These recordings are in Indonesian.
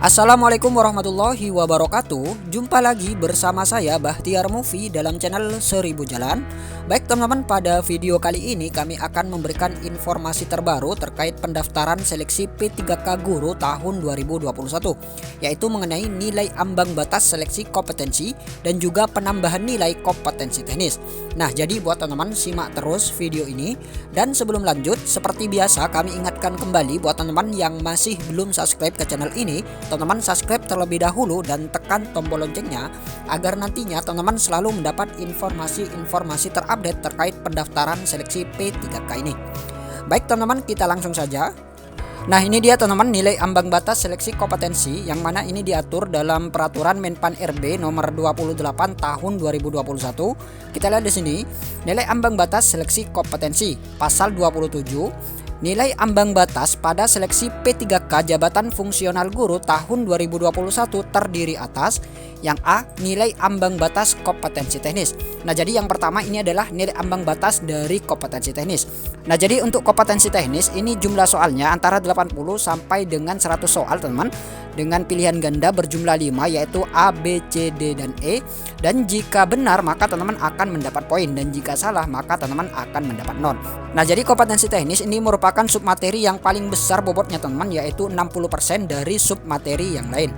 Assalamualaikum warahmatullahi wabarakatuh. Jumpa lagi bersama saya Bahtiar Movie dalam channel 1000 Jalan. Baik teman-teman, pada video kali ini kami akan memberikan informasi terbaru terkait pendaftaran seleksi P3K Guru tahun 2021, yaitu mengenai nilai ambang batas seleksi kompetensi dan juga penambahan nilai kompetensi teknis. Nah, jadi buat teman-teman simak terus video ini, dan sebelum lanjut seperti biasa kami ingatkan kembali buat teman-teman yang masih belum subscribe ke channel ini, teman-teman subscribe terlebih dahulu dan tekan tombol loncengnya agar nantinya teman-teman selalu mendapat informasi-informasi terupdate terkait pendaftaran seleksi P3K ini. Baik teman-teman, kita langsung saja. Nah, ini dia teman-teman nilai ambang batas seleksi kompetensi yang mana ini diatur dalam peraturan Menpan RB nomor 28 tahun 2021. Kita lihat di sini nilai ambang batas seleksi kompetensi pasal 27. Nilai ambang batas pada seleksi P3K jabatan fungsional guru tahun 2021 terdiri atas yang A, nilai ambang batas kompetensi teknis. Nah, jadi yang pertama ini adalah nilai ambang batas dari kompetensi teknis. Nah, jadi untuk kompetensi teknis ini jumlah soalnya antara 80 sampai dengan 100 soal teman-teman, dengan pilihan ganda berjumlah 5 yaitu A, B, C, D, dan E. Dan jika benar maka teman-teman akan mendapat poin, dan jika salah maka teman-teman akan mendapat non. Nah, jadi kompetensi teknis ini merupakan submateri yang paling besar bobotnya teman-teman, yaitu 60% dari submateri yang lain.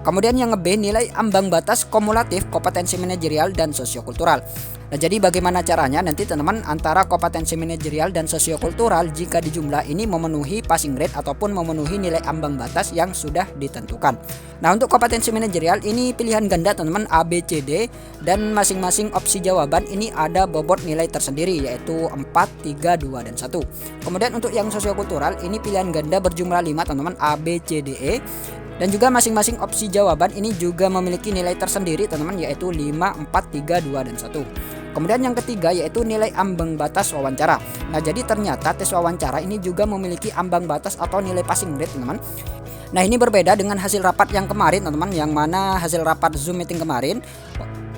Kemudian yang B, nilai ambang batas kumulatif kompetensi manajerial dan sosiokultural. Nah, jadi bagaimana caranya nanti teman-teman antara kompetensi manajerial dan sosiokultural jika dijumlah ini memenuhi passing grade ataupun memenuhi nilai ambang batas yang sudah ditentukan. Nah, untuk kompetensi manajerial ini pilihan ganda teman-teman A, B, C, D, dan masing-masing opsi jawaban ini ada bobot nilai tersendiri yaitu 4, 3, 2, dan 1. Kemudian untuk yang sosiokultural ini pilihan ganda berjumlah 5 teman-teman A, B, C, D, E. Dan juga masing-masing opsi jawaban ini juga memiliki nilai tersendiri teman-teman yaitu 5, 4, 3, 2, dan 1. Kemudian yang ketiga yaitu nilai ambang batas wawancara. Nah, jadi ternyata tes wawancara ini juga memiliki ambang batas atau nilai passing grade teman-teman. Nah, ini berbeda dengan hasil rapat yang kemarin teman-teman, yang mana hasil rapat Zoom meeting kemarin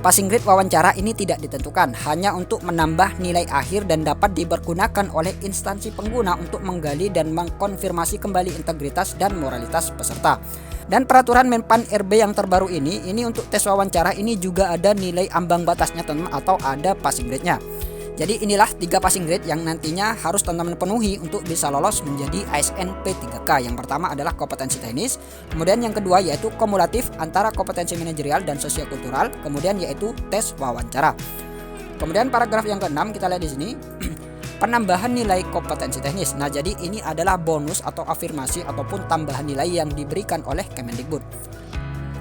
passing grade wawancara ini tidak ditentukan, hanya untuk menambah nilai akhir dan dapat dipergunakan oleh instansi pengguna untuk menggali dan mengkonfirmasi kembali integritas dan moralitas peserta. Dan peraturan Menpan RB yang terbaru ini untuk tes wawancara ini juga ada nilai ambang batasnya teman-teman, atau ada passing grade-nya. Jadi inilah 3 passing grade yang nantinya harus teman-teman penuhi untuk bisa lolos menjadi ASN P3K. Yang pertama adalah kompetensi teknis, kemudian yang kedua yaitu kumulatif antara kompetensi manajerial dan sosiokultural, kemudian yaitu tes wawancara. Kemudian paragraf yang ke-6 kita lihat di sini. Penambahan nilai kompetensi teknis. Nah, jadi ini adalah bonus atau afirmasi ataupun tambahan nilai yang diberikan oleh Kemendikbud.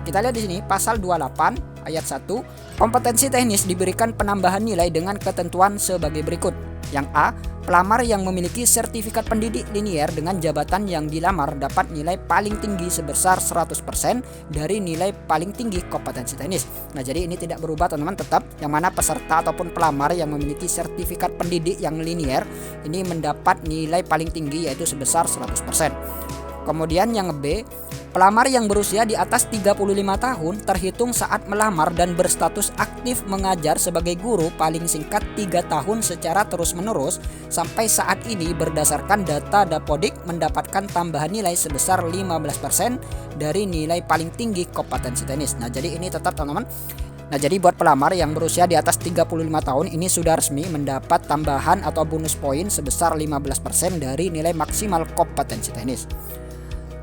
Kita lihat di sini pasal 28 ayat 1, kompetensi teknis diberikan penambahan nilai dengan ketentuan sebagai berikut. Yang A, pelamar yang memiliki sertifikat pendidik linier dengan jabatan yang dilamar dapat nilai paling tinggi sebesar 100% dari nilai paling tinggi kompetensi teknis. Nah, jadi ini tidak berubah teman-teman, tetap yang mana peserta ataupun pelamar yang memiliki sertifikat pendidik yang linier ini mendapat nilai paling tinggi yaitu sebesar 100%. Kemudian yang B, pelamar yang berusia di atas 35 tahun terhitung saat melamar dan berstatus aktif mengajar sebagai guru paling singkat 3 tahun secara terus-menerus sampai saat ini berdasarkan data Dapodik mendapatkan tambahan nilai sebesar 15% dari nilai paling tinggi kompetensi teknis. Nah, jadi ini tetap teman-teman. Nah, jadi buat pelamar yang berusia di atas 35 tahun ini sudah resmi mendapat tambahan atau bonus poin sebesar 15% dari nilai maksimal kompetensi teknis.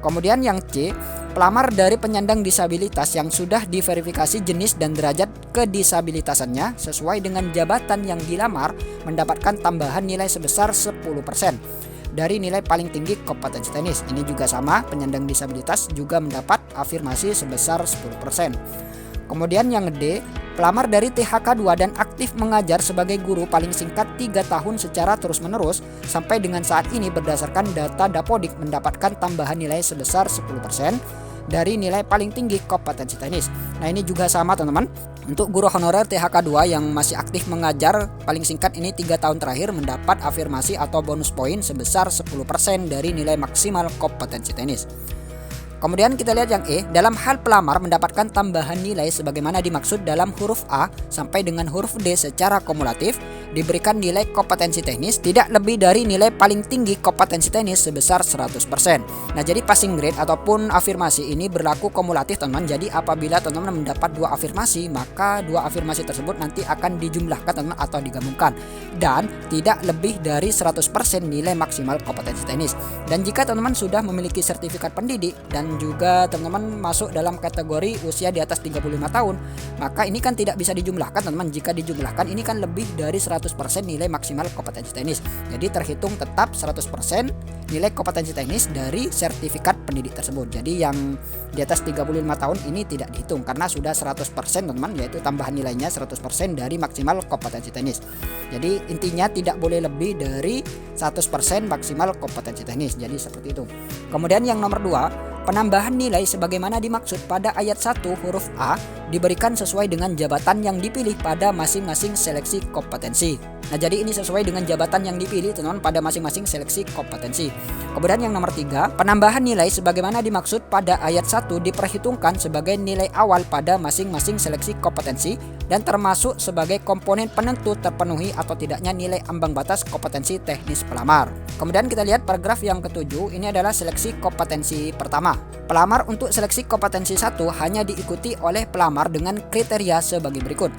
Kemudian yang C, pelamar dari penyandang disabilitas yang sudah diverifikasi jenis dan derajat kedisabilitasannya sesuai dengan jabatan yang dilamar mendapatkan tambahan nilai sebesar 10% dari nilai paling tinggi kompetensi teknis. Ini juga sama, penyandang disabilitas juga mendapat afirmasi sebesar 10%. Kemudian yang D, pelamar dari THK2 dan aktif mengajar sebagai guru paling singkat 3 tahun secara terus-menerus sampai dengan saat ini berdasarkan data Dapodik mendapatkan tambahan nilai sebesar 10% dari nilai paling tinggi kompetensi teknis. Nah, ini juga sama teman-teman. Untuk guru honorer THK2 yang masih aktif mengajar paling singkat ini 3 tahun terakhir mendapat afirmasi atau bonus poin sebesar 10% dari nilai maksimal kompetensi teknis. Kemudian kita lihat yang E, dalam hal pelamar mendapatkan tambahan nilai sebagaimana dimaksud dalam huruf A sampai dengan huruf D secara kumulatif, diberikan nilai kompetensi teknis tidak lebih dari nilai paling tinggi kompetensi teknis sebesar 100%. Nah, jadi passing grade ataupun afirmasi ini berlaku kumulatif teman-teman. Jadi apabila teman-teman mendapat 2 afirmasi, maka 2 afirmasi tersebut nanti akan dijumlahkan teman-teman atau digabungkan dan tidak lebih dari 100% nilai maksimal kompetensi teknis. Dan jika teman-teman sudah memiliki sertifikat pendidik dan juga teman-teman masuk dalam kategori usia di atas 35 tahun, maka ini kan tidak bisa dijumlahkan teman-teman. Jika dijumlahkan ini kan lebih dari 100% nilai maksimal kompetensi teknis. Jadi terhitung tetap 100% nilai kompetensi teknis dari sertifikat pendidik tersebut. Jadi yang di atas 35 tahun ini tidak dihitung karena sudah 100% teman-teman, yaitu tambahan nilainya 100% dari maksimal kompetensi teknis. Jadi intinya tidak boleh lebih dari 100% maksimal kompetensi teknis. Jadi seperti itu. Kemudian yang nomor 2, penambahan nilai sebagaimana dimaksud pada ayat 1 huruf A diberikan sesuai dengan jabatan yang dipilih pada masing-masing seleksi kompetensi. Nah, jadi ini sesuai dengan jabatan yang dipilih teman-teman pada masing-masing seleksi kompetensi. Kemudian yang nomor 3, penambahan nilai sebagaimana dimaksud pada ayat 1 diperhitungkan sebagai nilai awal pada masing-masing seleksi kompetensi dan termasuk sebagai komponen penentu terpenuhi atau tidaknya nilai ambang batas kompetensi teknis pelamar. Kemudian kita lihat paragraf yang ke-7, ini adalah seleksi kompetensi pertama. Pelamar untuk seleksi kompetensi 1 hanya diikuti oleh pelamar dengan kriteria sebagai berikut,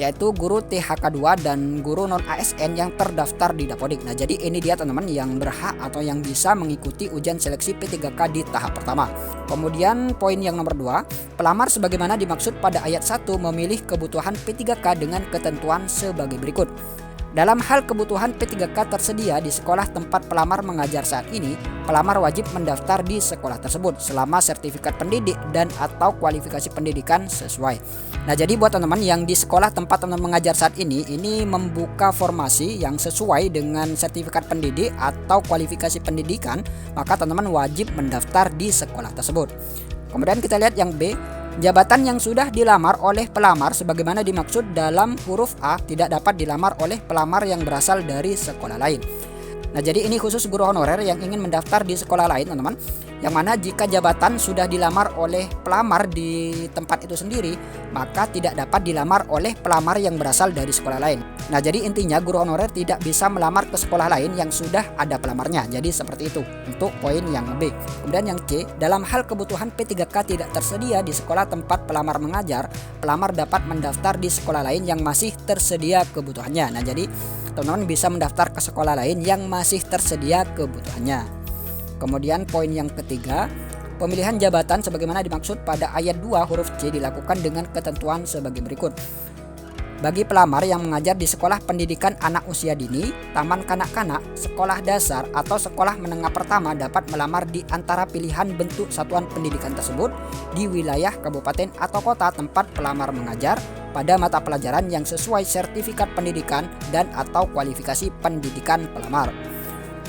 yaitu guru THK2 dan guru non-ASN yang terdaftar di Dapodik. Nah, jadi ini dia teman-teman yang berhak atau yang bisa mengikuti ujian seleksi P3K di tahap pertama. Kemudian poin yang nomor 2, pelamar sebagaimana dimaksud pada ayat 1 memilih kebutuhan P3K dengan ketentuan sebagai berikut. Dalam hal kebutuhan P3K tersedia di sekolah tempat pelamar mengajar saat ini, pelamar wajib mendaftar di sekolah tersebut selama sertifikat pendidik dan atau kualifikasi pendidikan sesuai. Nah, jadi buat teman-teman yang di sekolah tempat teman mengajar saat ini membuka formasi yang sesuai dengan sertifikat pendidik atau kualifikasi pendidikan, maka teman-teman wajib mendaftar di sekolah tersebut. Kemudian kita lihat yang B, jabatan yang sudah dilamar oleh pelamar sebagaimana dimaksud dalam huruf A tidak dapat dilamar oleh pelamar yang berasal dari sekolah lain. Nah, jadi ini khusus guru honorer yang ingin mendaftar di sekolah lain teman-teman, yang mana jika jabatan sudah dilamar oleh pelamar di tempat itu sendiri, maka tidak dapat dilamar oleh pelamar yang berasal dari sekolah lain. Nah, jadi intinya guru honorer tidak bisa melamar ke sekolah lain yang sudah ada pelamarnya. Jadi seperti itu untuk poin yang B. Kemudian yang C, dalam hal kebutuhan P3K tidak tersedia di sekolah tempat pelamar mengajar, pelamar dapat mendaftar di sekolah lain yang masih tersedia kebutuhannya. Nah, jadi teman-teman bisa mendaftar ke sekolah lain yang masih tersedia kebutuhannya. Kemudian poin yang ketiga, pemilihan jabatan sebagaimana dimaksud pada ayat 2 huruf C dilakukan dengan ketentuan sebagai berikut. Bagi pelamar yang mengajar di sekolah pendidikan anak usia dini, taman kanak-kanak, sekolah dasar atau sekolah menengah pertama dapat melamar di antara pilihan bentuk satuan pendidikan tersebut di wilayah kabupaten atau kota tempat pelamar mengajar pada mata pelajaran yang sesuai sertifikat pendidikan dan atau kualifikasi pendidikan pelamar.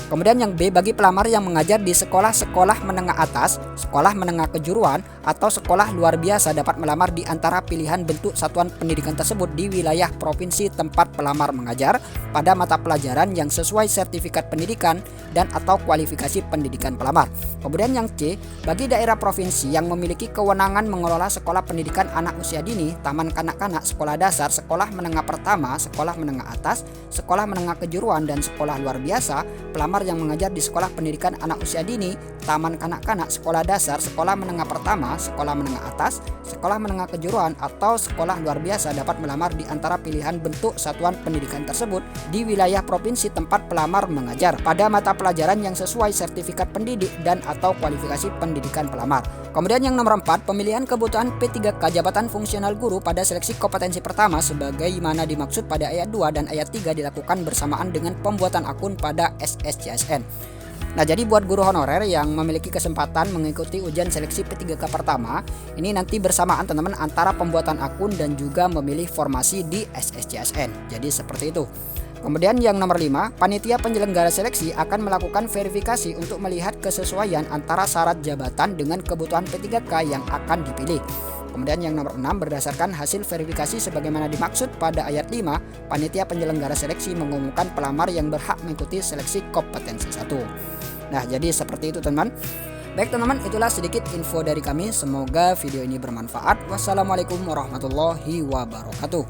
Kemudian yang B, bagi pelamar yang mengajar di sekolah-sekolah menengah atas, sekolah menengah kejuruan, atau sekolah luar biasa dapat melamar di antara pilihan bentuk satuan pendidikan tersebut di wilayah provinsi tempat pelamar mengajar pada mata pelajaran yang sesuai sertifikat pendidikan dan atau kualifikasi pendidikan pelamar. Kemudian yang C, bagi daerah provinsi yang memiliki kewenangan mengelola sekolah pendidikan anak usia dini, taman kanak-kanak, sekolah dasar, sekolah menengah pertama, sekolah menengah atas, sekolah menengah kejuruan, dan sekolah luar biasa, pelamar yang mengajar di sekolah pendidikan anak usia dini, taman kanak-kanak, sekolah dasar, sekolah menengah pertama, sekolah menengah atas, sekolah menengah kejuruan, atau sekolah luar biasa dapat melamar di antara pilihan bentuk satuan pendidikan tersebut di wilayah provinsi tempat pelamar mengajar pada mata pelajaran yang sesuai sertifikat pendidik dan atau kualifikasi pendidikan pelamar. Kemudian yang nomor 4, pemilihan kebutuhan P3K jabatan fungsional guru pada seleksi kompetensi pertama sebagaimana dimaksud pada ayat 2 dan ayat 3 dilakukan bersamaan dengan pembuatan akun pada SSCSN. Nah, jadi buat guru honorer yang memiliki kesempatan mengikuti ujian seleksi P3K pertama, ini nanti bersamaan teman-teman antara pembuatan akun dan juga memilih formasi di SSCSN. Jadi seperti itu. Kemudian yang nomor 5, panitia penyelenggara seleksi akan melakukan verifikasi untuk melihat kesesuaian antara syarat jabatan dengan kebutuhan P3K yang akan dipilih. Kemudian yang nomor 6, berdasarkan hasil verifikasi sebagaimana dimaksud pada ayat 5, panitia penyelenggara seleksi mengumumkan pelamar yang berhak mengikuti seleksi kompetensi 1. Nah, jadi seperti itu teman-teman. Baik teman-teman, itulah sedikit info dari kami. Semoga video ini bermanfaat. Wassalamualaikum warahmatullahi wabarakatuh.